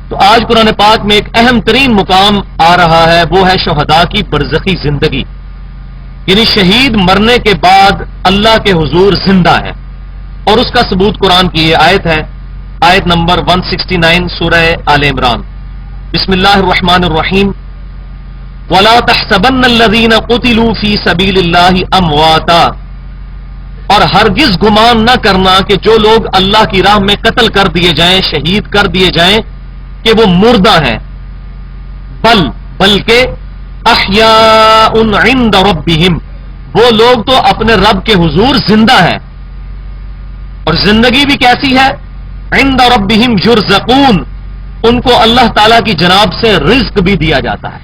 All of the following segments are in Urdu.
تو آج قرآن پاک میں ایک اہم ترین مقام آ رہا ہے، وہ ہے شہداء کی برزخی زندگی، یعنی شہید مرنے کے بعد اللہ کے حضور زندہ ہے، اور اس کا ثبوت قرآن کی یہ آیت ہے، آیت نمبر 169 سورہ آل عمران۔ بسم اللہ الرحمن الرحیم، وَلَا تَحْسَبَنَّ الَّذِينَ قُتِلُوا فِي سَبِيلِ اللَّهِ أَمْوَاتًا، اور ہرگز گمان نہ کرنا کہ جو لوگ اللہ کی راہ میں قتل کر دیے جائیں، شہید کر دیے جائیں، کہ وہ مردہ ہیں، بلکہ احیاء عند ربہم، وہ لوگ تو اپنے رب کے حضور زندہ ہیں، اور زندگی بھی کیسی ہے؟ عند ربہم یرزقون، ان کو اللہ تعالی کی جناب سے رزق بھی دیا جاتا ہے،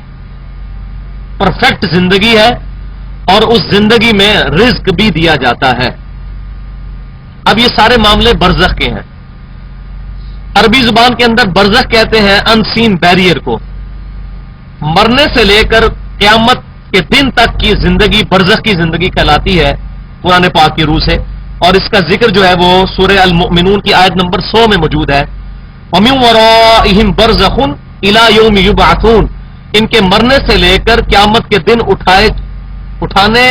پرفیکٹ زندگی ہے، اور اس زندگی میں رزق بھی دیا جاتا ہے۔ اب یہ سارے معاملے برزخ کے ہیں۔ عربی زبان کے اندر برزخ کہتے ہیں ان سین بیریئر کو، مرنے سے لے کر قیامت کے دن تک کی زندگی برزخ کی زندگی کہلاتی ہے قرآن پاک کی روح سے، اور اس کا ذکر جو ہے وہ سورہ المؤمنون کی آیت نمبر 100 میں موجود ہے۔ وَمِن وَرَائِهِمْ بَرْزَخٌ إِلَى يَوْمِ يُبْعَثُونَ، ان کے مرنے سے لے کر قیامت کے دن اٹھانے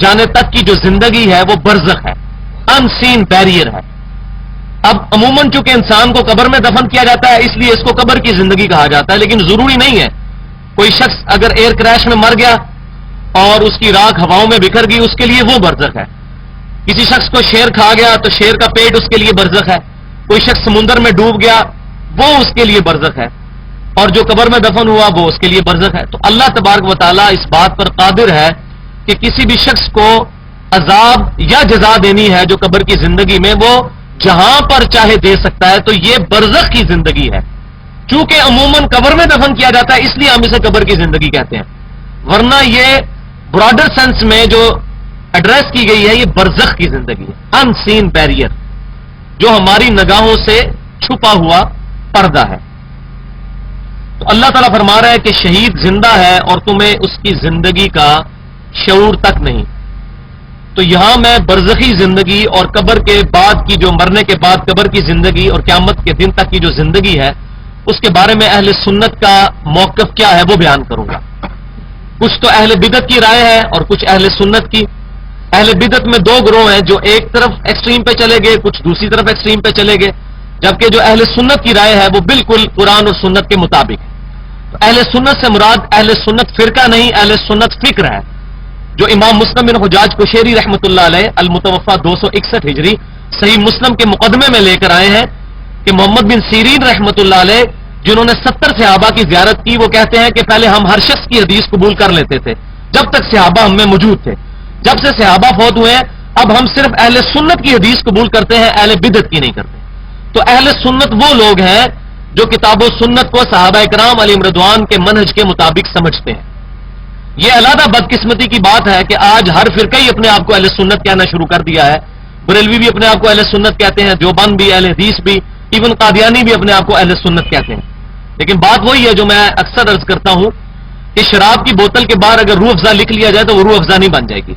جانے تک کی جو زندگی ہے وہ برزخ ہے، ان سین بیریئر ہے۔ اب عموماً چونکہ انسان کو قبر میں دفن کیا جاتا ہے اس لیے اس کو قبر کی زندگی کہا جاتا ہے، لیکن ضروری نہیں ہے۔ کوئی شخص اگر ایئر کریش میں مر گیا اور اس کی راکھ ہواؤں میں بکھر گئی، اس کے لیے وہ برزخ ہے۔ کسی شخص کو شیر کھا گیا تو شیر کا پیٹ اس کے لیے برزخ ہے۔ کوئی شخص سمندر میں ڈوب گیا وہ اس کے لیے برزخ ہے، اور جو قبر میں دفن ہوا وہ اس کے لیے برزخ ہے۔ تو اللہ تبارک و تعالیٰ اس بات پر قادر ہے کہ کسی بھی شخص کو عذاب یا جزا دینی ہے جو قبر کی زندگی میں، وہ جہاں پر چاہے دے سکتا ہے۔ تو یہ برزخ کی زندگی ہے، چونکہ عموماً قبر میں دفن کیا جاتا ہے اس لیے ہم اسے قبر کی زندگی کہتے ہیں، ورنہ یہ براڈر سینس میں جو ایڈریس کی گئی ہے یہ برزخ کی زندگی ہے، ان سین بیریئر، جو ہماری نگاہوں سے چھپا ہوا پردہ ہے۔ تو اللہ تعالیٰ فرما رہا ہے کہ شہید زندہ ہے اور تمہیں اس کی زندگی کا شعور تک نہیں۔ تو یہاں میں برزخی زندگی اور قبر کے بعد کی جو مرنے کے بعد قبر کی زندگی اور قیامت کے دن تک کی جو زندگی ہے اس کے بارے میں اہل سنت کا موقف کیا ہے وہ بیان کروں گا۔ کچھ تو اہل بدعت کی رائے ہے اور کچھ اہل سنت کی۔ اہل بدعت میں دو گروہ ہیں، جو ایک طرف ایکسٹریم پہ چلے گئے، کچھ دوسری طرف ایکسٹریم پہ چلے گئے، جبکہ جو اہل سنت کی رائے ہے وہ بالکل قرآن اور سنت کے مطابق ہے۔ تو اہل سنت سے مراد اہل سنت فرقہ نہیں، اہل سنت فکر ہے، جو امام مسلم بن حجاج قشیری رحمۃ اللہ علیہ المتوفى 261 ہجری صحیح مسلم کے مقدمے میں لے کر آئے ہیں کہ محمد بن سیرین رحمۃ اللہ علیہ جنہوں نے 70 صحابہ کی زیارت کی، وہ کہتے ہیں کہ پہلے ہم ہر شخص کی حدیث قبول کر لیتے تھے جب تک صحابہ ہم میں موجود تھے، جب سے صحابہ فوت ہوئے ہیں اب ہم صرف اہل سنت کی حدیث قبول کرتے ہیں، اہل بدعت کی نہیں کرتے۔ تو اہل سنت وہ لوگ ہیں جو کتاب و سنت کو صحابہ اکرام علیہم رضوان کے منہج کے مطابق سمجھتے ہیں۔ یہ علیحدہ بدقسمتی کی بات ہے کہ آج ہر فرقہ ہی اپنے آپ کو اہل سنت کہنا شروع کر دیا ہے۔ بریلوی بھی اپنے آپ کو اہل سنت کہتے ہیں، دیوبند بھی، اہل حدیث بھی، ایون قادیانی بھی اپنے آپ کو اہل سنت کہتے ہیں۔ لیکن بات وہی ہے جو میں اکثر عرض کرتا ہوں کہ شراب کی بوتل کے باہر اگر روح افزا لکھ لیا جائے تو وہ روح افزا نہیں بن جائے گی۔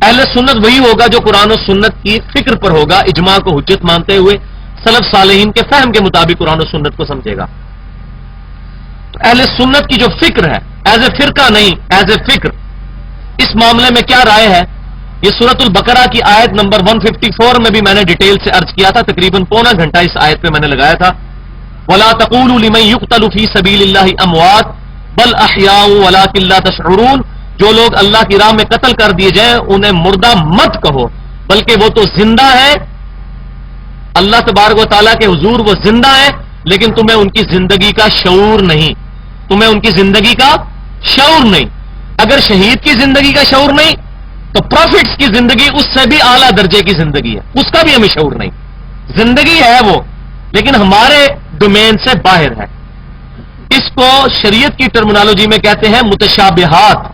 اہل سنت وہی ہوگا جو قرآن و سنت کی فکر پر ہوگا، اجماع کو حجت مانتے ہوئے سلف صالحین کے فہم کے مطابق قرآن و سنت کو سمجھے گا۔ تو اہل سنت کی جو فکر ہے، ایز اے فرقہ نہیں، ایز اے فکر، اس معاملے میں کیا رائے ہے؟ یہ سورۃ البقرہ کی آیت نمبر 154 میں بھی میں نے ڈیٹیل سے عرض کیا تھا، تقریباً پونا گھنٹہ اس آیت پہ میں نے لگایا تھا۔ وَلَا تَقُولُوا لِمَن يُقْتَلُ فِي سَبِيلِ اللَّهِ أَمْوَاتٌ بَلْ أَحْيَاءٌ وَلَٰكِن لَّا تَشْعُرُونَ، جو لوگ اللہ کی راہ میں قتل کر دیے جائیں انہیں مردہ مت کہو، بلکہ وہ تو زندہ ہے، اللہ تبارک و تعالیٰ کے حضور وہ زندہ ہے، لیکن تمہیں ان کی زندگی کا شعور نہیں، تمہیں ان کی زندگی کا شعور نہیں۔ اگر شہید کی زندگی کا شعور نہیں تو پروفٹس کی زندگی اس سے بھی اعلیٰ درجے کی زندگی ہے، اس کا بھی ہمیں شعور نہیں۔ زندگی ہے وہ، لیکن ہمارے ڈومین سے باہر ہے۔ اس کو شریعت کی ٹرمینالوجی میں کہتے ہیں متشابہات،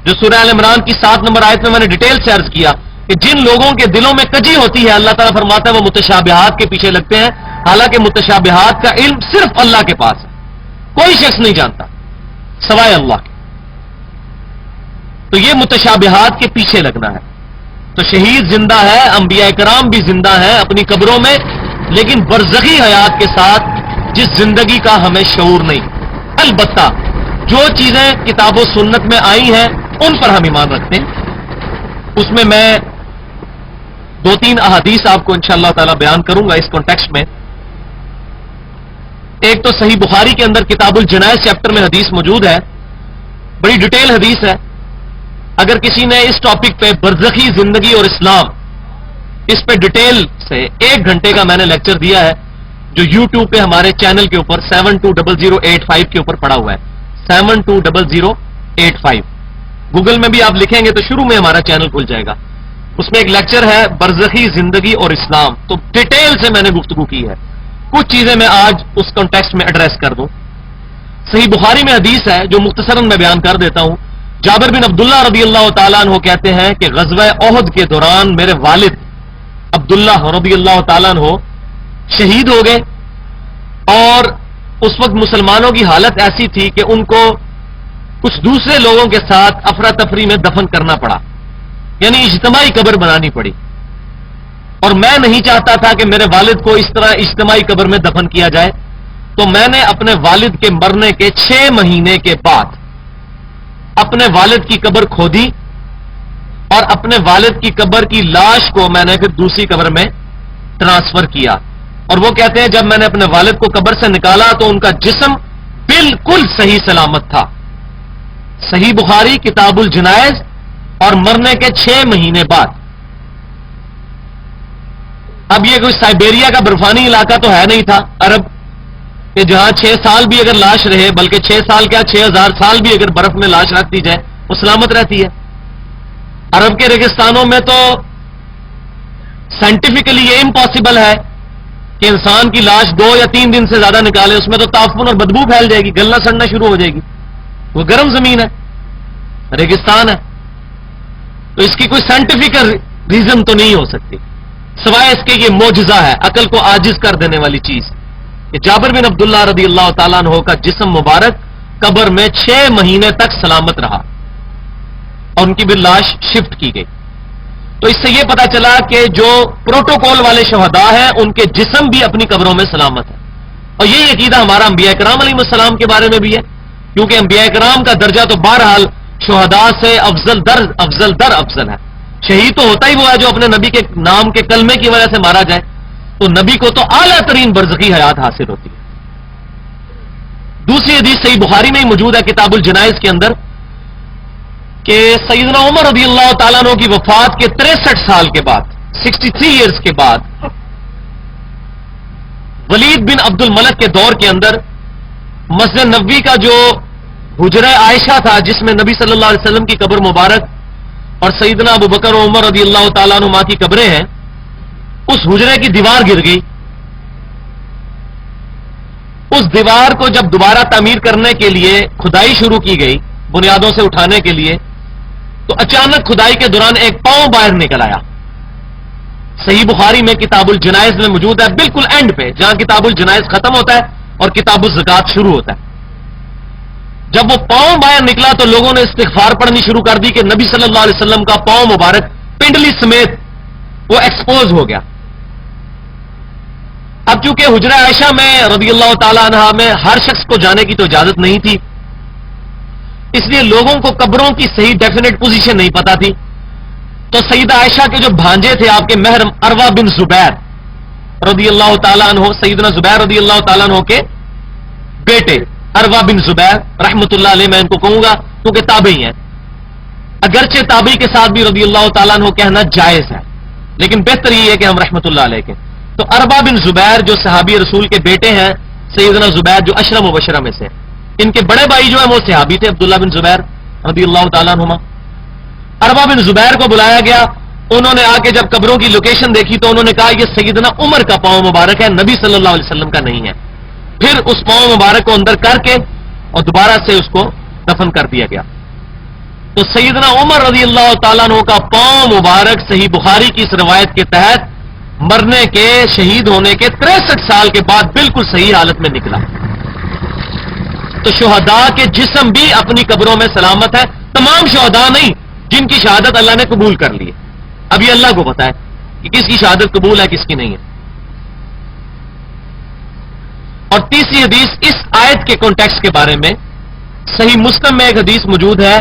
جو سورہ ال عمران کی 7 نمبر آیت میں نے ڈیٹیل سے عرض کیا کہ جن لوگوں کے دلوں میں کجی ہوتی ہے اللہ تعالیٰ فرماتا ہے وہ متشابہات کے پیچھے لگتے ہیں، حالانکہ متشابہات کا علم صرف اللہ کے پاس ہے، کوئی شخص نہیں جانتا سوائے اللہ کے۔ تو یہ متشابہات کے پیچھے لگنا ہے۔ تو شہید زندہ ہے، انبیاء کرام بھی زندہ ہیں اپنی قبروں میں، لیکن برزخی حیات کے ساتھ جس زندگی کا ہمیں شعور نہیں. البتہ جو چیزیں کتاب و سنت میں آئی ہیں ان پر ہم ایمان رکھتے ہیں. اس میں 2-3 احادیث آپ کو انشاءاللہ تعالی بیان کروں گا اس کانٹیکسٹ میں. ایک تو صحیح بخاری کے اندر کتاب الجنائز چیپٹر میں حدیث موجود ہے, بڑی ڈیٹیل حدیث ہے. اگر کسی نے اس ٹاپک پہ برزخی زندگی اور اسلام اس پہ ڈیٹیل سے 1 گھنٹے کا میں نے لیکچر دیا ہے جو یوٹیوب پہ ہمارے چینل کے اوپر 720085 کے اوپر پڑا ہوا ہے. 720085 گوگل میں بھی آپ لکھیں گے تو شروع میں ہمارا چینل کھل جائے گا. اس میں ایک لیکچر ہے برزخی زندگی اور اسلام, تو ڈیٹیل سے میں نے گفتگو کی ہے. کچھ چیزیں میں آج اس کانٹیکسٹ میں ایڈریس کر دوں. صحیح بخاری میں حدیث ہے جو مختصراً میں بیان کر دیتا ہوں. جابر بن عبداللہ رضی اللہ تعالیٰ عنہ کہتے ہیں کہ غزوہ احد کے دوران میرے والد عبداللہ رضی اللہ تعالیٰ عنہ شہید ہو گئے, اور اس وقت مسلمانوں کی حالت ایسی تھی کہ ان کو کچھ دوسرے لوگوں کے ساتھ افراتفری میں دفن کرنا پڑا, یعنی اجتماعی قبر بنانی پڑی. اور میں نہیں چاہتا تھا کہ میرے والد کو اس طرح اجتماعی قبر میں دفن کیا جائے, تو میں نے اپنے والد کے مرنے کے 6 مہینے کے بعد اپنے والد کی قبر کھودی اور اپنے والد کی قبر کی لاش کو میں نے پھر دوسری قبر میں ٹرانسفر کیا. اور وہ کہتے ہیں جب میں نے اپنے والد کو قبر سے نکالا تو ان کا جسم بالکل صحیح سلامت تھا. صحیح بخاری کتاب الجنائز, اور مرنے کے 6 مہینے بعد. اب یہ کوئی سائبیریا کا برفانی علاقہ تو ہے نہیں تھا عرب کہ جہاں 6 سال بھی اگر لاش رہے, بلکہ 6 سال کیا 6000 سال بھی اگر برف میں لاش رکھ دی جائے وہ سلامت رہتی ہے. عرب کے ریگستانوں میں تو سائنٹیفکلی یہ امپاسبل ہے کہ انسان کی لاش 2 یا 3 دن سے زیادہ نکالے, اس میں تو تعفن اور بدبو پھیل جائے گی, گلنا سڑنا شروع ہو جائے گی. وہ گرم زمین ہے, ریگستان ہے, تو اس کی کوئی سائنٹیفک ریزن تو نہیں ہو سکتی سوائے اس کے یہ معجزہ ہے, عقل کو عاجز کر دینے والی چیز کہ جابر بن عبداللہ رضی اللہ تعالیٰ عنہ کا جسم مبارک قبر میں 6 مہینے تک سلامت رہا اور ان کی بھی لاش شفٹ کی گئی. تو اس سے یہ پتا چلا کہ جو پروٹوکول والے شہداء ہیں ان کے جسم بھی اپنی قبروں میں سلامت ہے. اور یہی عقیدہ ہمارا انبیاء کرام علیہ السلام کے بارے میں بھی ہے, کیونکہ انبیاء کرام کا درجہ تو بہرحال شہداء سے افضل ہے. شہید تو ہوتا ہی وہ ہے جو اپنے نبی کے نام کے کلمے کی وجہ سے مارا جائے, تو نبی کو تو اعلیٰ ترین برزخی حیات حاصل ہوتی ہے. دوسری حدیث صحیح بخاری میں ہی موجود ہے کتاب الجنائز کے اندر کہ سیدنا عمر رضی اللہ تعالیٰ عنہ کی وفات کے 63 سال کے بعد 63 ایئرز کے بعد ولید بن عبد الملک کے دور کے اندر مسجد نبوی کا جو حجرہ عائشہ تھا جس میں نبی صلی اللہ علیہ وسلم کی قبر مبارک اور سیدنا ابو بکر و عمر رضی اللہ تعالیٰ عنہما کی قبریں ہیں, اس حجرے کی دیوار گر گئی. اس دیوار کو جب دوبارہ تعمیر کرنے کے لیے کھدائی شروع کی گئی بنیادوں سے اٹھانے کے لیے, تو اچانک کھدائی کے دوران ایک پاؤں باہر نکل آیا. صحیح بخاری میں کتاب الجنائز میں موجود ہے, بالکل اینڈ پہ جہاں کتاب الجنائز ختم ہوتا ہے اور کتاب الزکات شروع ہوتا ہے. جب وہ پاؤں باہر نکلا تو لوگوں نے استغفار پڑھنی شروع کر دی کہ نبی صلی اللہ علیہ وسلم کا پاؤں مبارک پنڈلی سمیت وہ ایکسپوز ہو گیا. اب چونکہ حجرہ عائشہ میں رضی اللہ تعالی عنہ میں ہر شخص کو جانے کی تو اجازت نہیں تھی, اس لیے لوگوں کو قبروں کی صحیح ڈیفینیٹ پوزیشن نہیں پتا تھی. تو سیدہ عائشہ کے جو بھانجے تھے آپ کے محرم عروہ بن زبیر رضی اللہ تعالیٰ عنہ, سیدنا زبیر رضی اللہ تعالیٰ عنہ کے بیٹے عروہ بن زبیر رحمۃ اللہ علیہ, میں ان کو کہوں گا کیونکہ تابعی ہیں, اگرچہ تابعی کے ساتھ بھی رضی اللہ تعالیٰ عنہ کہنا جائز ہے, لیکن بہتر یہ ہے کہ ہم رحمۃ اللہ علیہ کے. تو عروہ بن زبیر جو صحابی رسول کے بیٹے ہیں, سیدنا زبیر جو اشرم مبشرہ میں سے, ان کے بڑے بھائی جو ہیں وہ صحابی تھے عبداللہ بن زبیر رضی اللہ تعالیٰ عنہما. عروہ بن زبیر کو بلایا گیا, انہوں نے آ کے جب قبروں کی لوکیشن دیکھی تو انہوں نے کہا یہ سیدنا عمر کا پاؤں مبارک ہے, نبی صلی اللہ علیہ وسلم کا نہیں ہے. پھر اس پاؤں مبارک کو اندر کر کے اور دوبارہ سے اس کو دفن کر دیا گیا. تو سیدنا عمر رضی اللہ تعالیٰ عنہ کا پاؤں مبارک صحیح بخاری کی اس روایت کے تحت مرنے کے شہید ہونے کے 63 سال کے بعد بالکل صحیح حالت میں نکلا. تو شہداء کے جسم بھی اپنی قبروں میں سلامت ہے, تمام شہداء نہیں جن کی شہادت اللہ نے قبول کر لی ہے. اب یہ اللہ کو پتا ہے کہ کس کی شہادت قبول ہے کس کی نہیں ہے. اور تیسری حدیث اس آیت کے کانٹیکسٹ کے بارے میں، صحیح مسلم میں ایک حدیث موجود ہے،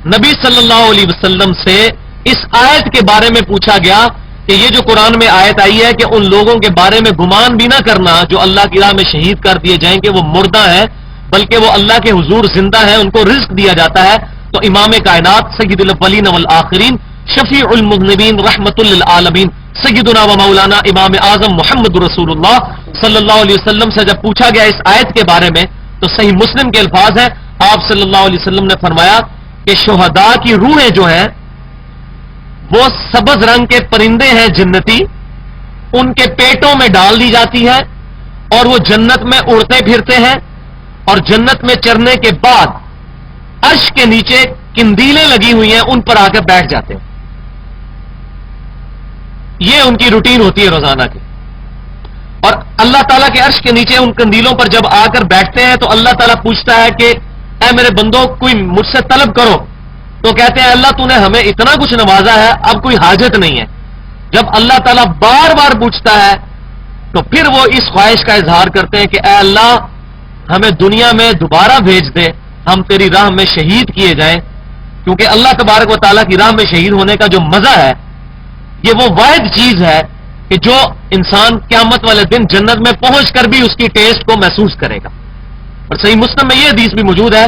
نبی صلی اللہ علیہ وسلم سے اس آیت کے بارے میں پوچھا گیا کہ یہ جو قرآن میں آیت آئی ہے کہ ان لوگوں کے بارے میں گمان بھی نہ کرنا جو اللہ کی راہ میں شہید کر دیے جائیں کہ وہ مردہ ہیں، بلکہ وہ اللہ کے حضور زندہ ہیں، ان کو رزق دیا جاتا ہے. تو امام کائنات سید الاولین والآخرین شفیع المذنبین رحمت للعالمین سیدنا و مولانا امام اعظم محمد رسول اللہ صلی اللہ علیہ وسلم سے جب پوچھا گیا اس آیت کے بارے میں تو صحیح مسلم کے الفاظ ہیں، آپ صلی اللہ علیہ وسلم نے فرمایا کہ شہداء کی روحیں جو ہیں وہ سبز رنگ کے پرندے ہیں جنتی، ان کے پیٹوں میں ڈال دی جاتی ہے اور وہ جنت میں اڑتے پھرتے ہیں، اور جنت میں چرنے کے بعد عرش کے نیچے کندیلیں لگی ہوئی ہیں ان پر آ کر بیٹھ جاتے ہیں. یہ ان کی روٹین ہوتی ہے روزانہ کی. اور اللہ تعالیٰ کے عرش کے نیچے ان کندیلوں پر جب آ کر بیٹھتے ہیں تو اللہ تعالیٰ پوچھتا ہے کہ اے میرے بندوں کوئی مجھ سے طلب کرو، تو کہتے ہیں اللہ تو نے ہمیں اتنا کچھ نوازا ہے اب کوئی حاجت نہیں ہے. جب اللہ تعالیٰ بار بار پوچھتا ہے تو پھر وہ اس خواہش کا اظہار کرتے ہیں کہ اے اللہ ہمیں دنیا میں دوبارہ بھیج دے، ہم تیری راہ میں شہید کیے جائیں، کیونکہ اللہ تبارک و تعالیٰ کی راہ میں شہید ہونے کا جو مزہ ہے یہ وہ واحد چیز ہے کہ جو انسان قیامت والے دن جنت میں پہنچ کر بھی اس کی ٹیسٹ کو محسوس کرے گا. اور صحیح مسلم میں یہ حدیث بھی موجود ہے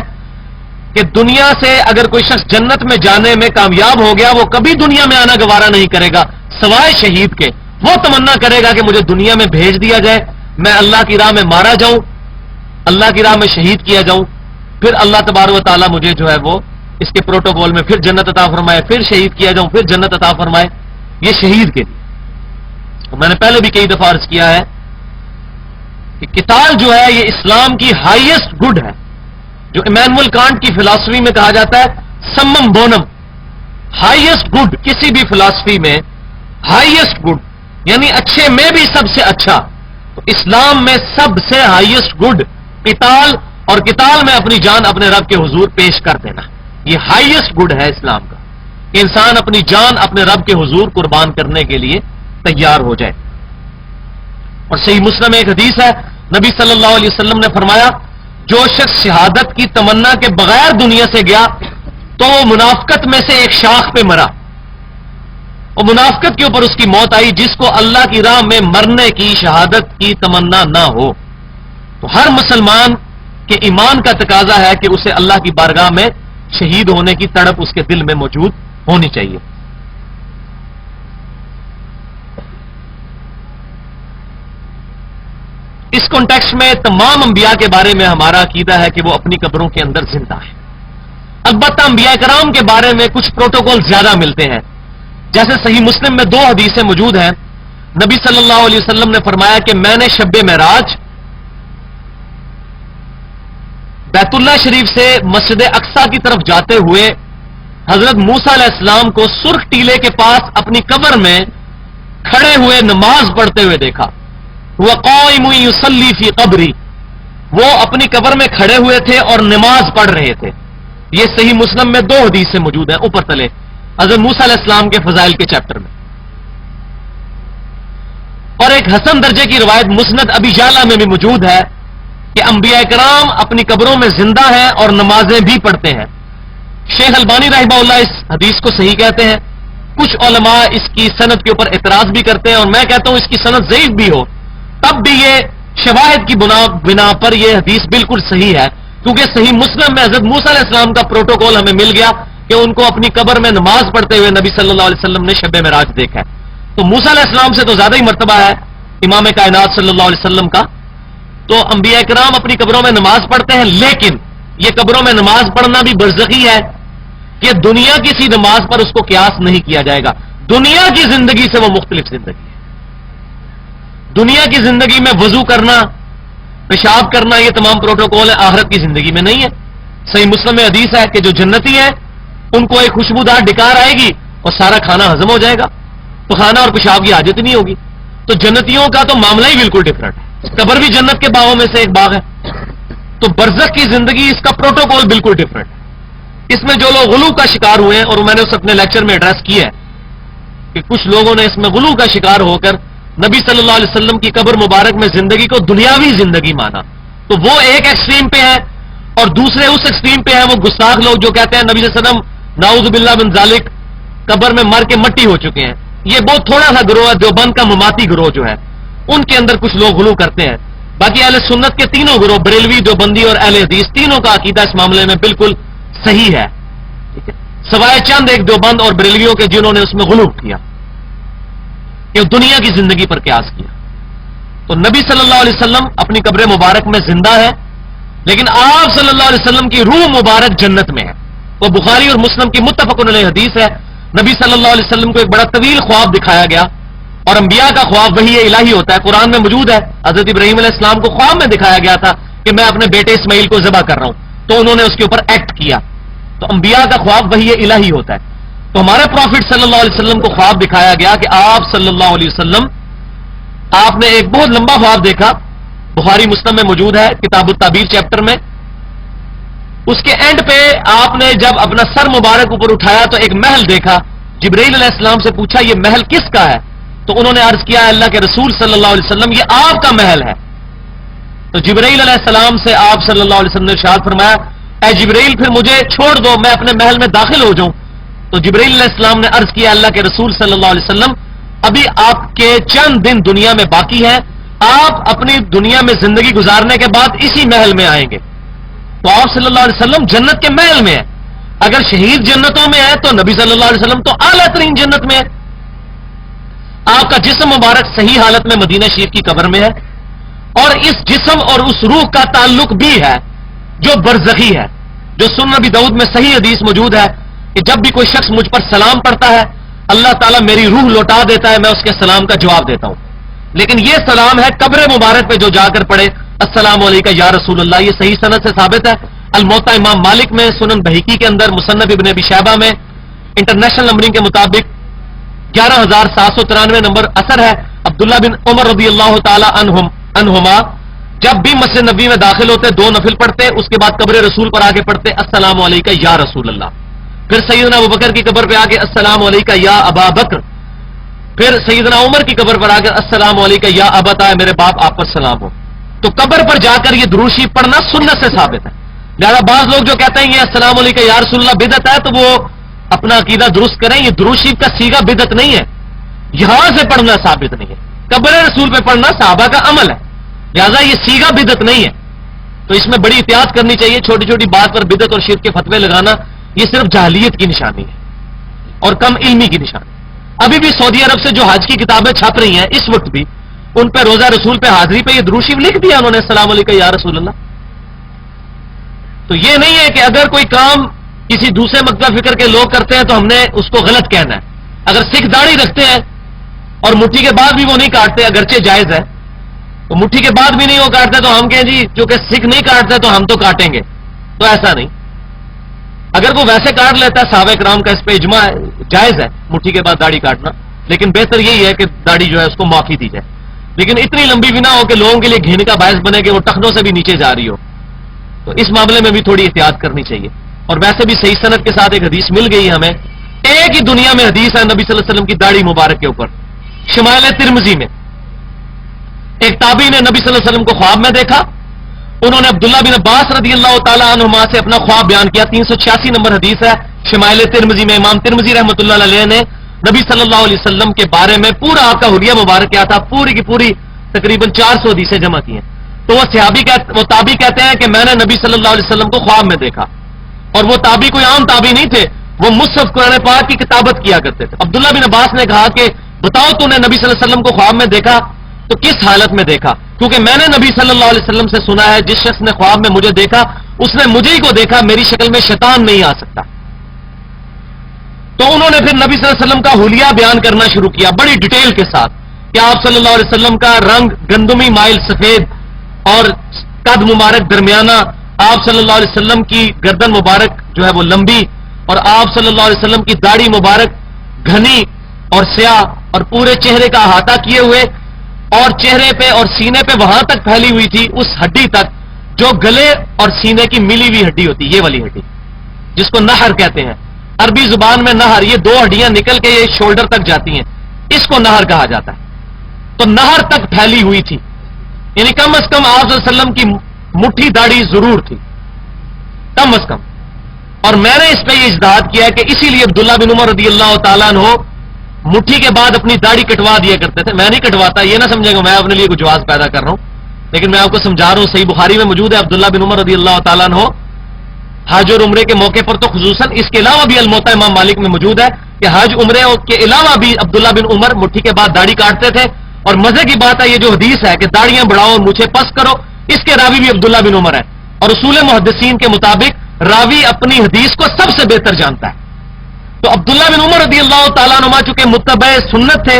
کہ دنیا سے اگر کوئی شخص جنت میں جانے میں کامیاب ہو گیا وہ کبھی دنیا میں آنا گوارا نہیں کرے گا سوائے شہید کے. وہ تمنا کرے گا کہ مجھے دنیا میں بھیج دیا جائے، میں اللہ کی راہ میں مارا جاؤں، اللہ کی راہ میں شہید کیا جاؤں، پھر اللہ تبارک و تعالیٰ مجھے جو ہے وہ اس کے پروٹوکول میں پھر جنت عطا فرمائے، پھر شہید کیا جاؤں، پھر جنت عطا فرمائے. یہ شہید کے لیے میں نے پہلے بھی کئی دفعہ عرض کیا ہے کہ قتال جو ہے یہ اسلام کی ہائیسٹ گڈ ہے. جو ایمینول کانٹ کی فلاسفی میں کہا جاتا ہے سمم بونم، ہائیسٹ گڈ کسی بھی فلاسفی میں ہائیسٹ گڈ یعنی اچھے میں بھی سب سے اچھا. تو اسلام میں سب سے ہائیسٹ گڈ قتال، اور قتال میں اپنی جان اپنے رب کے حضور پیش کر دینا، یہ ہائیسٹ گڈ ہے اسلام کا کہ انسان اپنی جان اپنے رب کے حضور قربان کرنے کے لیے تیار ہو جائے. اور صحیح مسلم میں ایک حدیث ہے، نبی صلی اللہ علیہ وسلم نے فرمایا جو شخص شہادت کی تمنا کے بغیر دنیا سے گیا تو وہ منافقت میں سے ایک شاخ پہ مرا، اور منافقت کے اوپر اس کی موت آئی جس کو اللہ کی راہ میں مرنے کی شہادت کی تمنا نہ ہو. تو ہر مسلمان کے ایمان کا تقاضا ہے کہ اسے اللہ کی بارگاہ میں شہید ہونے کی تڑپ اس کے دل میں موجود ہونی چاہیے. اس کانٹیکسٹ میں تمام انبیاء کے بارے میں ہمارا عقیدہ ہے کہ وہ اپنی قبروں کے اندر زندہ ہیں. البتہ انبیاء کرام کے بارے میں کچھ پروٹوکول زیادہ ملتے ہیں. جیسے صحیح مسلم میں 2 حدیثیں موجود ہیں. نبی صلی اللہ علیہ وسلم نے فرمایا کہ میں نے شب معراج بیت اللہ شریف سے مسجد اقصی کی طرف جاتے ہوئے حضرت موسیٰ علیہ السلام کو سرخ ٹیلے کے پاس اپنی قبر میں کھڑے ہوئے نماز پڑھتے ہوئے دیکھا. وَقَائِمٌ يُصَلِّي فِي قَبْرِي، وہ اپنی قبر میں کھڑے ہوئے تھے اور نماز پڑھ رہے تھے. یہ صحیح مسلم میں 2 حدیثیں موجود ہیں اوپر تلے حضرت موسیٰ علیہ السلام کے فضائل کے چیپٹر میں. اور ایک حسن درجے کی روایت مسند ابی یعلا میں بھی موجود ہے کہ انبیاء کرام اپنی قبروں میں زندہ ہیں اور نمازیں بھی پڑھتے ہیں. شیخ البانی رحمہ اللہ اس حدیث کو صحیح کہتے ہیں. کچھ علماء اس کی سند کے اوپر اعتراض بھی کرتے ہیں، اور میں کہتا ہوں اس کی سند ضعیف بھی ہو تب بھی یہ شواہد کی بنا پر یہ حدیث بالکل صحیح ہے، کیونکہ صحیح مسلم میں حضرت موسیٰ علیہ السلام کا پروٹوکول ہمیں مل گیا کہ ان کو اپنی قبر میں نماز پڑھتے ہوئے نبی صلی اللہ علیہ وسلم نے شب معراج دیکھا ہے. تو موسیٰ علیہ السلام سے تو زیادہ ہی مرتبہ ہے امام کائنات صلی اللہ علیہ وسلم کا. تو انبیاء کرام اپنی قبروں میں نماز پڑھتے ہیں، لیکن یہ قبروں میں نماز پڑھنا بھی برزخی ہے کہ دنیا کی سی نماز پر اس کو قیاس نہیں کیا جائے گا. دنیا کی زندگی سے وہ مختلف زندگی ہے. دنیا کی زندگی میں وضو کرنا، پیشاب کرنا، یہ تمام پروٹوکول ہے، آخرت کی زندگی میں نہیں ہے. صحیح مسلم میں حدیث ہے کہ جو جنتی ہیں ان کو ایک خوشبودار ڈکار آئے گی اور سارا کھانا ہضم ہو جائے گا، تو کھانا اور پیشاب کی حاجت نہیں ہوگی. تو جنتیوں کا تو معاملہ ہی بالکل ڈفرنٹ ہے. قبر بھی جنت کے باغوں میں سے ایک باغ ہے. تو برزخ کی زندگی اس کا پروٹوکول بالکل ڈفرنٹ ہے. اس میں جو لوگ غلو کا شکار ہوئے ہیں، اور میں نے اس اپنے لیکچر میں ایڈریس کیا ہے کہ کچھ لوگوں نے اس میں غلو کا شکار ہو کر نبی صلی اللہ علیہ وسلم کی قبر مبارک میں زندگی کو دنیاوی زندگی مانا، تو وہ ایک ایکسٹریم پہ ہے، اور دوسرے اس ایکسٹریم پہ ہیں وہ گستاخ لوگ جو کہتے ہیں نبی صلی اللہ علیہ وسلم نعوذ باللہ من ذالک قبر میں مر کے مٹی ہو چکے ہیں۔ یہ بہت تھوڑا سا گروہ ہے، دیوبند کا مماتی گروہ جو ہے، ان کے اندر کچھ لوگ غلو کرتے ہیں۔ باقی اہل سنت کے تینوں گروہ، بریلوی، دیوبندی اور اہل حدیث، تینوں کا عقیدہ اس معاملے میں بالکل صحیح ہے، ٹھیک ہے، سوائے چند ایک دیوبند اور بریلویوں کے جنہوں نے اس میں غلو کیا کہ دنیا کی زندگی پر قیاس کیا۔ تو نبی صلی اللہ علیہ وسلم اپنی قبر مبارک میں زندہ ہے، لیکن آپ صلی اللہ علیہ وسلم کی روح مبارک جنت میں ہے۔ وہ بخاری اور مسلم کی متفق علیہ حدیث ہے، نبی صلی اللہ علیہ وسلم کو ایک بڑا طویل خواب دکھایا گیا، اور انبیاء کا خواب وحی الہی ہوتا ہے، قرآن میں موجود ہے۔ حضرت ابراہیم علیہ السلام کو خواب میں دکھایا گیا تھا کہ میں اپنے بیٹے اسماعیل کو ذبح کر رہا ہوں، تو انہوں نے اس کے اوپر ایکٹ کیا۔ تو انبیاء کا خواب وحی الہی ہوتا ہے۔ تو ہمارے پروفٹ صلی اللہ علیہ وسلم کو خواب دکھایا گیا کہ آپ صلی اللہ علیہ وسلم، آپ نے ایک بہت لمبا خواب دیکھا، بخاری مسلم میں موجود ہے، کتاب التعبیر چیپٹر میں۔ اس کے اینڈ پہ آپ نے جب اپنا سر مبارک اوپر اٹھایا تو ایک محل دیکھا۔ جبرائیل علیہ السلام سے پوچھا یہ محل کس کا ہے؟ تو انہوں نے عرض کیا اللہ کے رسول صلی اللہ علیہ وسلم یہ آپ کا محل ہے۔ تو جبرائیل علیہ السلام سے آپ صلی اللہ علیہ وسلم نے ارشاد فرمایا اے جبرائیل پھر مجھے چھوڑ دو، میں اپنے محل میں داخل ہو جاؤں۔ تو جبرائیل علیہ السلام نے عرض کیا اللہ کے رسول صلی اللہ علیہ وسلم ابھی آپ کے چند دن دنیا میں باقی ہیں، آپ اپنی دنیا میں زندگی گزارنے کے بعد اسی محل میں آئیں گے۔ تو آپ صلی اللہ علیہ وسلم جنت کے محل میں ہے۔ اگر شہید جنتوں میں ہے تو نبی صلی اللہ علیہ وسلم تو اعلیٰ ترین جنت میں ہے۔ آپ کا جسم مبارک صحیح حالت میں مدینہ شریف کی قبر میں ہے، اور اس جسم اور اس روح کا تعلق بھی ہے جو برزخی ہے، جو سنن نبی داؤد میں صحیح حدیث موجود ہے کہ جب بھی کوئی شخص مجھ پر سلام پڑھتا ہے اللہ تعالیٰ میری روح لوٹا دیتا ہے، میں اس کے سلام کا جواب دیتا ہوں۔ لیکن یہ سلام ہے قبر مبارک پہ جو جا کر پڑھے السلام علیکم یا رسول اللہ، یہ صحیح سند سے ثابت ہے۔ الموطا امام مالک میں، سنن بہیقی کے اندر، مصنف ابن ابی شیبہ میں انٹرنیشنل نمبرنگ کے مطابق 11793 نمبر اثر ہے۔ عبداللہ بن عمر رضی اللہ تعالی عنہما جب بھی مسجد نبی میں داخل ہوتے 2 نفل پڑھتے، اس کے بعد قبر رسول پر آ کے پڑھتے السلام علیکم یا رسول اللہ، پھر سیدنا ابوبکر کی قبر پہ آ کے السلام علیکم یا ابا بکر، پھر سیدنا عمر کی قبر پر آ کے السلام علیکم یا ابتا میرے باپ آپ پر سلام ہو۔ تو قبر پر جا کر یہ درود شریف پڑھنا سنت سے ثابت ہے۔ لہذا بعض لوگ جو کہتے ہیں یہ السلام علیکم یا رسول اللہ بدعت ہے تو وہ اپنا عقیدہ درست کریں، یہ درود شریف کا سیگا بدعت نہیں ہے، یہاں سے پڑھنا ثابت نہیں ہے۔ قبر رسول پہ پڑھنا صحابہ کا عمل ہے، لہذا یہ سیگا بدعت نہیں ہے۔ تو اس میں بڑی احتیاط کرنی چاہیے، چھوٹی چھوٹی بات پر بدعت اور شرک کے فتوے لگانا یہ صرف جاہلیت کی نشانی ہے اور کم علمی کی نشانی۔ ابھی بھی سعودی عرب سے جو حج کی کتابیں چھپ رہی ہیں اس وقت بھی ان پہ روزہ رسول پہ حاضری پہ یہ درود شریف لکھ دیا انہوں نے السلام علیکم یا رسول اللہ۔ تو یہ نہیں ہے کہ اگر کوئی کام کسی دوسرے مکتب فکر کے لوگ کرتے ہیں تو ہم نے اس کو غلط کہنا ہے۔ اگر سکھ داڑھی رکھتے ہیں اور مٹھی کے بعد بھی وہ نہیں کاٹتے، اگرچہ جائز ہے، تو مٹھی کے بعد بھی نہیں وہ کاٹتے تو ہم کہیں جی جو کہ سکھ نہیں کاٹتے تو ہم تو کاٹیں گے، تو ایسا نہیں۔ اگر وہ ویسے کاٹ لیتا ہے صحابہ کرام کا اس پہ اجماع ہے، جائز ہے مٹھی کے بعد داڑھی کاٹنا، لیکن بہتر یہی ہے کہ داڑھی جو ہے اس کو معافی دی جائے، لیکن اتنی لمبی بھی نہ ہو کہ لوگوں کے لیے گھن کا باعث بنے کہ وہ ٹخنوں سے بھی نیچے جا رہی ہو۔ تو اس معاملے میں بھی تھوڑی احتیاط کرنی چاہیے۔ اور ویسے بھی صحیح سند کے ساتھ ایک حدیث مل گئی ہمیں، ایک ہی دنیا میں حدیث ہے نبی صلی اللہ علیہ وسلم کی داڑھی مبارک کے اوپر، شمائل ترمذی میں ایک تابعی نے نبی صلی اللہ علیہ وسلم کو خواب میں دیکھا، انہوں نے عبداللہ بن عباس رضی اللہ تعالیٰ عنہما سے اپنا خواب بیان کیا۔ 386 نمبر حدیث ہے شمائل ترمذی میں، امام ترمذی رحمۃ اللہ علیہ نے نبی صلی اللہ علیہ وسلم کے بارے میں پورا آپ کا حلیہ مبارک کیا تھا، پوری کی پوری تقریباً 400 حدیثیں جمع کی ہیں۔ تو وہ تابعی کہتے ہیں کہ میں نے نبی صلی اللہ علیہ وسلم کو خواب میں دیکھا، اور وہ تابعی کوئی عام تابعی نہیں تھے، وہ مصحف قرآن پاک کی کتابت کیا کرتے تھے۔ عبداللہ بن عباس نے کہا کہ بتاؤ تو نے نبی صلی اللہ علیہ وسلم کو خواب میں دیکھا تو کس حالت میں دیکھا، کیونکہ میں نے نبی صلی اللہ علیہ وسلم سے سنا ہے جس شخص نے خواب میں مجھے دیکھا اس نے مجھے ہی کو دیکھا، میری شکل میں شیطان نہیں آ سکتا۔ تو انہوں نے پھر نبی صلی اللہ علیہ وسلم کا حلیہ بیان کرنا شروع کیا بڑی ڈیٹیل کے ساتھ کہ آپ صلی اللہ علیہ وسلم کا رنگ گندمی مائل سفید اور قد مبارک درمیانہ، آپ صلی اللہ علیہ وسلم کی گردن مبارک جو ہے وہ لمبی، اور آپ صلی اللہ علیہ وسلم کی داڑھی مبارک گھنی اور سیاہ اور پورے چہرے کا احاطہ کیے ہوئے، اور چہرے پہ اور سینے پہ وہاں تک پھیلی ہوئی تھی اس ہڈی تک جو گلے اور سینے کی ملی ہوئی ہڈی ہوتی، یہ والی ہڈی جس کو نہر کہتے ہیں عربی زبان میں، نہر یہ 2 ہڈیاں نکل کے یہ شولڈر تک جاتی ہیں، اس کو نہر کہا جاتا ہے۔ تو نہر تک پھیلی ہوئی تھی، یعنی کم از کم آپ صلی اللہ علیہ وسلم کی مٹھی داڑھی ضرور تھی، کم از کم. اور میں نے اس پہ یہ اجتہاد کیا کہ اسی لیے عبداللہ بن عمر رضی اللہ تعالیٰ عنہ مٹھی کے بعد اپنی داڑھی کٹوا دیا کرتے تھے. میں نہیں کٹواتا، یہ نہ سمجھے گا میں اپنے لیے کوئی جواز پیدا کر رہا ہوں، لیکن میں آپ کو سمجھا رہا ہوں. صحیح بخاری میں موجود ہے عبداللہ بن عمر رضی اللہ تعالیٰ عنہ حج اور عمرے کے موقع پر تو خصوصاً، اس کے علاوہ بھی الموطا امام مالک میں موجود ہے کہ حج عمرے کے علاوہ بھی عبداللہ بن عمر مٹھی کے بعد داڑھی کاٹتے تھے. اور مزے کی بات ہے یہ جو حدیث ہے کہ داڑیاں بڑھاؤ اور مجھے پس کرو، اس کے راوی بھی عبداللہ بن عمر ہے. اور اصول محدثین کے مطابق راوی اپنی حدیث کو سب سے بہتر جانتا ہے. تو عبداللہ بن عمر رضی اللہ تعالیٰ عنہ چونکہ متبع سنت تھے،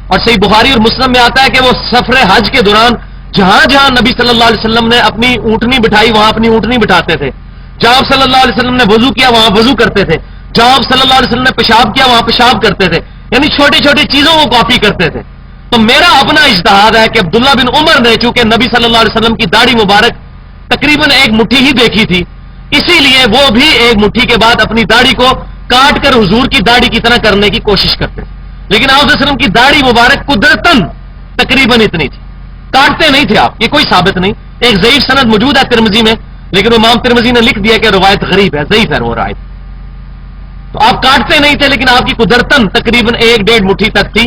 اور صحیح بخاری اور مسلم میں آتا ہے کہ وہ سفر حج کے دوران جہاں جہاں نبی صلی اللہ علیہ وسلم نے اپنی اونٹنی بٹھائی وہاں اپنی اونٹنی بٹھاتے تھے، جہاں آپ صلی اللہ علیہ وسلم نے وضو کیا وہاں وضو کرتے تھے، جہاں آپ صلی اللہ علیہ وسلم نے پیشاب کیا وہاں پیشاب کرتے تھے، یعنی چھوٹی چھوٹی چیزوں کو کاپی کرتے تھے. تو میرا اپنا اجتہاد ہے کہ عبداللہ بن عمر نے چونکہ نبی صلی اللہ علیہ وسلم کی داڑھی مبارک تقریباً ایک مٹھی ہی دیکھی تھی، اسی لیے وہ بھی ایک مٹھی کے بعد اپنی داڑھی کو کاٹ کر حضور کی داڑھی کی طرح کرنے کی کوشش کرتے تھے. لیکن آپ صلی اللہ علیہ وسلم کی داڑھی مبارک قدرتاً تقریباً اتنی تھی، کاٹتے نہیں تھے آپ، یہ کوئی ثابت نہیں. ایک ضعیف سند موجود ہے ترمذی میں، لیکن امام ترمذی نے لکھ دیا کہ روایت غریب ہے، ضعیف ہے وہ روایت. تو آپ کاٹتے نہیں تھے، لیکن آپ کی قدرتاً تقریباً 1-1.5 مٹھی تک تھی،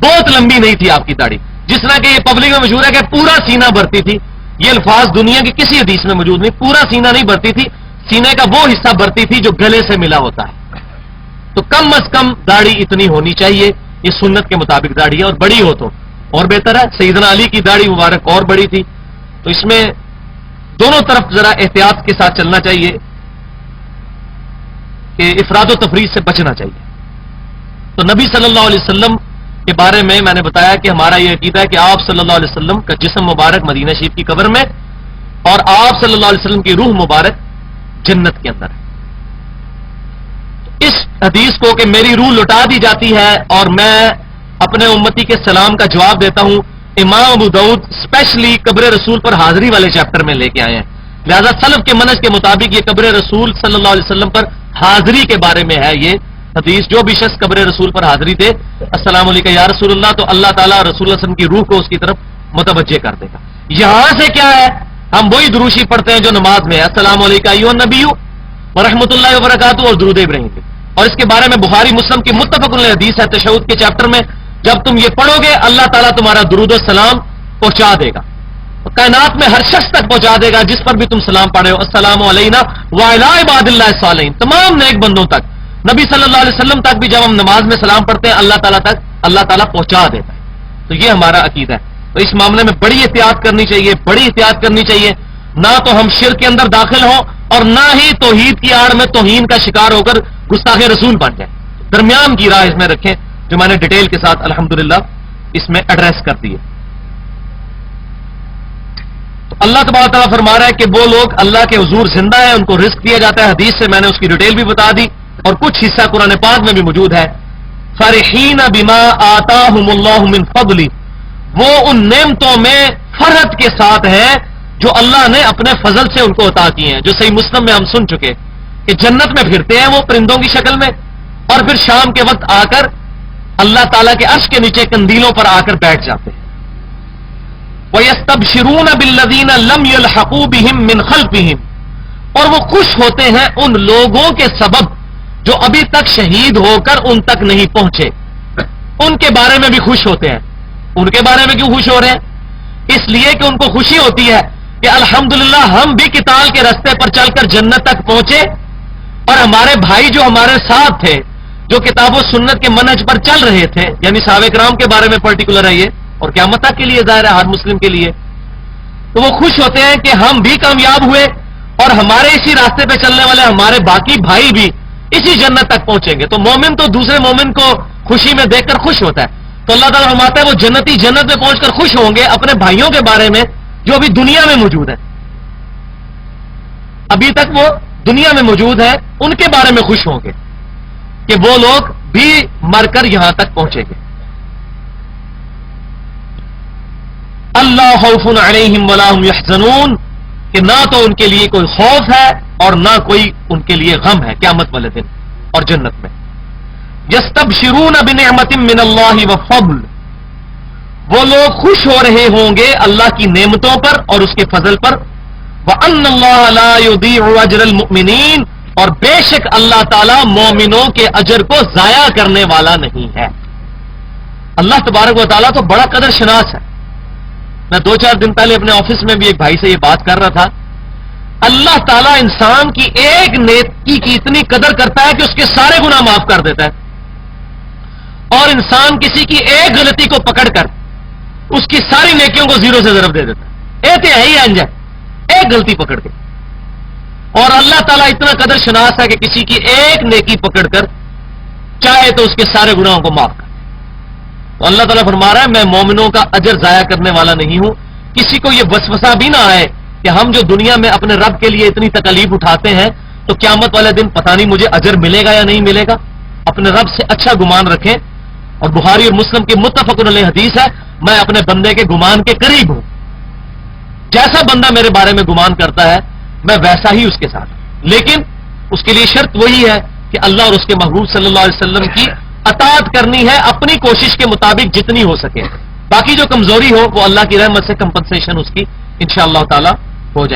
بہت لمبی نہیں تھی آپ کی داڑھی. جس طرح کہ یہ پبلک میں مشہور ہے کہ پورا سینہ بھرتی تھی، یہ الفاظ دنیا کی کسی حدیث میں موجود نہیں. پورا سینہ نہیں بھرتی تھی، سینے کا وہ حصہ بھرتی تھی جو گلے سے ملا ہوتا ہے. تو کم از کم داڑھی اتنی ہونی چاہیے، یہ سنت کے مطابق داڑھی ہے، اور بڑی ہو تو اور بہتر ہے. سیدنا علی کی داڑھی مبارک اور بڑی تھی. تو اس میں دونوں طرف ذرا احتیاط کے ساتھ چلنا چاہیے کہ افراد و تفریط سے بچنا چاہیے. تو نبی صلی اللہ علیہ وسلم کے بارے میں نے بتایا کہ ہمارا یہ عقیدہ ہے کہ آپ صلی اللہ علیہ وسلم کا جسم مبارک مدینہ شریف کی قبر میں، اور آپ صلی اللہ علیہ وسلم کی روح مبارک جنت کے اندر ہے. اس حدیث کو کہ میری روح لوٹا دی جاتی ہے اور میں اپنے امتی کے سلام کا جواب دیتا ہوں، امام ابو داؤد اسپیشلی قبر رسول پر حاضری والے چیپٹر میں لے کے آئے ہیں. لہذا سلف کے منہج کے مطابق یہ قبر رسول صلی اللہ علیہ وسلم پر حاضری کے بارے میں ہے یہ حدیث. جو بھی شخص قبر رسول پر حاضری دے السلام علیکم یا رسول اللہ، تو اللہ تعالیٰ رسول اللہ علیہ وسلم کی روح کو اس کی طرف متوجہ کر دے گا. یہاں سے کیا ہے، ہم وہی دروشی پڑھتے ہیں جو نماز میں ہے، السلام علیکم ایھا النبی ورحمۃ اللہ وبرکاتہ اور درود ابراہیم. اور اس کے بارے میں بخاری مسلم کی متفق علیہ حدیث ہے تشہد کے چیپٹر میں، جب تم یہ پڑھو گے اللہ تعالیٰ تمہارا درود و سلام پہنچا دے گا، کائنات میں ہر شخص تک پہنچا دے گا جس پر بھی تم سلام پڑھے ہو. السلام علینا وعلی عباد اللہ الصالحین، تمام نیک بندوں تک، نبی صلی اللہ علیہ وسلم تک بھی جب ہم نماز میں سلام پڑھتے ہیں اللہ تعالیٰ تک اللہ تعالیٰ پہنچا دیتا ہے. تو یہ ہمارا عقیدہ ہے. تو اس معاملے میں بڑی احتیاط کرنی چاہیے، بڑی احتیاط کرنی چاہیے، نہ تو ہم شرک کے اندر داخل ہوں اور نہ ہی توحید کی آڑ میں توہین کا شکار ہو کر گستاخ رسول بن جائیں. درمیان کی راہ اس میں رکھیں، جو میں نے ڈیٹیل کے ساتھ الحمدللہ اس میں ایڈریس کر دی ہے. تو اللہ تبارک تعالیٰ فرما رہا ہے کہ وہ لوگ اللہ کے حضور زندہ ہیں، ان کو رزق دیا جاتا ہے. حدیث سے میں نے اس کی ڈیٹیل بھی بتا دی، اور کچھ حصہ قرآن پاک میں بھی موجود ہے. فرحین بما آتاہم اللہ من فضل، وہ ان نعمتوں میں فرحت کے ساتھ ہیں جو اللہ نے اپنے فضل سے ان کو عطا کیے ہیں، جو صحیح مسلم میں ہم سن چکے کہ جنت میں پھرتے ہیں وہ پرندوں کی شکل میں، اور پھر شام کے وقت آ کر اللہ تعالیٰ کے عرش کے نیچے کندیلوں پر آ کر بیٹھ جاتے ہیں. وَيَسْتَبْشِرُونَ بِالَّذِينَ لَمْ يَلْحَقُوا بِهِمْ مِنْ خَلْفِهِمْ، اور وہ خوش ہوتے ہیں ان لوگوں کے سبب جو ابھی تک شہید ہو کر ان تک نہیں پہنچے، ان کے بارے میں بھی خوش ہوتے ہیں. ان کے بارے میں کیوں خوش ہو رہے ہیں؟ اس لیے کہ ان کو خوشی ہوتی ہے کہ الحمدللہ ہم بھی قتال کے راستے پر چل کر جنت تک پہنچے، اور ہمارے بھائی جو ہمارے ساتھ تھے، جو کتاب و سنت کے منہج پر چل رہے تھے، یعنی صحابہ کرام کے بارے میں پرٹیکولر ہے یہ، اور قیامت تک کے لیے ظاہر ہے ہر مسلم کے لیے، تو وہ خوش ہوتے ہیں کہ ہم بھی کامیاب ہوئے اور ہمارے اسی راستے پہ چلنے والے ہمارے باقی بھائی بھی اسی جنت تک پہنچیں گے. تو مومن تو دوسرے مومن کو خوشی میں دیکھ کر خوش ہوتا ہے. تو اللہ تعالیٰ فرماتا ہے وہ جنتی جنت میں پہنچ کر خوش ہوں گے اپنے بھائیوں کے بارے میں جو ابھی دنیا میں موجود ہیں، ابھی تک وہ دنیا میں موجود ہیں، ان کے بارے میں خوش ہوں گے کہ وہ لوگ بھی مر کر یہاں تک پہنچیں گے. اللہ خوف علیہم ولا هم یحزنون، کہ نہ تو ان کے لیے کوئی خوف ہے اور نہ کوئی ان کے لیے غم ہے قیامت والے دن اور جنت میں. یستبشرون بنعمت من اللہ وفضل، وہ لوگ خوش ہو رہے ہوں گے اللہ کی نعمتوں پر اور اس کے فضل پر. وَأَنَّ اللَّهَ لَا يُضِيعُ أَجْرَ الْمُؤْمِنِينَ، اور بے شک اللہ تعالیٰ مومنوں کے اجر کو ضائع کرنے والا نہیں ہے. اللہ تبارک و تعالیٰ تو بڑا قدر شناس ہے. میں 2-4 دن پہلے اپنے آفس میں بھی ایک بھائی سے یہ بات کر رہا تھا. اللہ تعالیٰ انسان کی ایک نیکی کی اتنی قدر کرتا ہے کہ اس کے سارے گناہ معاف کر دیتا ہے، اور انسان کسی کی ایک غلطی کو پکڑ کر اس کی ساری نیکیوں کو زیرو سے ضرب دے دیتا ہے. انتہائی انج ہے ایک غلطی پکڑ کے. اور اللہ تعالیٰ اتنا قدر شناس ہے کہ کسی کی ایک نیکی پکڑ کر چاہے تو اس کے سارے گناہوں کو معاف کر. تو اللہ تعالیٰ فرما رہا ہے میں مومنوں کا اجر ضائع کرنے والا نہیں ہوں. کسی کو یہ وسوسہ بھی نہ آئے کہ ہم جو دنیا میں اپنے رب کے لیے اتنی تکلیف اٹھاتے ہیں تو قیامت والے دن پتہ نہیں مجھے اجر ملے گا یا نہیں ملے گا. اپنے رب سے اچھا گمان رکھیں. اور بخاری اور مسلم کی متفق علیہ حدیث ہے، میں اپنے بندے کے گمان کے قریب ہوں. جیسا بندہ میرے بارے میں گمان کرتا ہے میں ویسا ہی اس کے ساتھ. لیکن اس کے لیے شرط وہی ہے کہ اللہ اور اس کے محبوب صلی اللہ علیہ وسلم کی اطاعت کرنی ہے اپنی کوشش کے مطابق جتنی ہو سکے. باقی جو کمزوری ہو وہ اللہ کی رحمت سے کمپنسیشن اس کی انشاءاللہ تعالی ہو جائے.